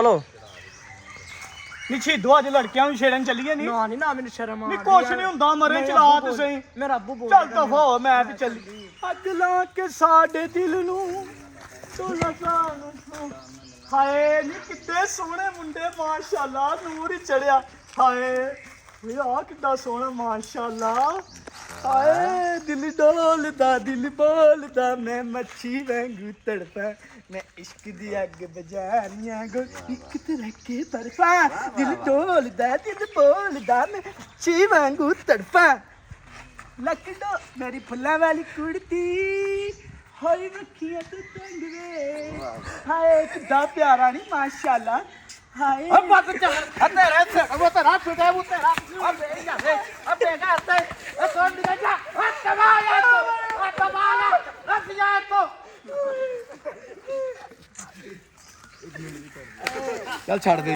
ਚਲੋ ਨੀ ਸ਼ਹੀਦੋ ਅੱਜ ਲੜਕਿਆਂ ਨੂੰ ਛੇੜਨ ਚੱਲੀਏ ਨੀ ਨਾ ਨਹੀਂ ਨਾ ਮੈਨੂੰ ਸ਼ਰਮ ਨੀ ਕੁਛ ਨਹੀਂ ਹੁੰਦਾ ਮਰੇ ਚਲਾ ਤੇ ਸਹੀ ਮੇਰਾ ਅੱਬੂ ਬੋਲ ਚੱਲ ਦਫਾ ਹੋ ਮੈਂ ਤੇ ਚੱਲੀ ਅੱਗ ਲਾ ਕੇ ਸਾਡੇ ਦਿਲ ਨੂੰ ਤੋਲਾ ਸਾਨੂੰ ਹਾਏ ਨੀ ਕਿੱਡੇ ਸੋਹਣੇ ਮੁੰਡੇ ਮਾਸ਼ਾਅੱਲਾ ਨੂਰ ਹੀ ਚੜਿਆ ਹਾਏ ਵੇ ਆ ਕਿੱਡਾ ਸੋਹਣਾ ਮਾਸ਼ਾਅੱਲਾ ਹਾਏ ਦਿਲ ਡੋਲਦਾ ਦਿਲ ਬੋਲਦਾ ਮੈਂ ਮੱਛੀ ਵਾਂਗੂ ਤੜਪਾਂ ਮੈਂ ਇਸ਼ਕ ਦੀ ਅੱਗ ਬੁਝਾਣੀਆਂ ਗੋ ਇੱਕ ਤਰ੍ਹਾਂ ਕੇ ਤਰਫਾਂ ਦਿਲ ਡੋਲਦਾ ਦਿਲ ਬੋਲਦਾ ਮੈਂ ਮੱਛੀ ਵਾਂਗੂ ਤੜਪਾਂ ਲੱਕੜੋ ਮੇਰੀ ਫੁੱਲਾਂ ਵਾਲੀ ਕੁੜਤੀ ਹੋਈ ਰੱਖੀਆਂ ਤੇ ਤੰਗ ਵੇ ਹਾਏ ਕਿੱਡਾ ਪਿਆਰਾ ਨੀ ਮਾਸ਼ਾਅੱਲਾ ਹਾਏ अब बात चल तेरे से वो तेरा छुटे वो तेरा अब जा रे अब बेटा आते कौन निकल जा कमाल रख जा तो ਚੱਲ ਛੱਡ ਦੇ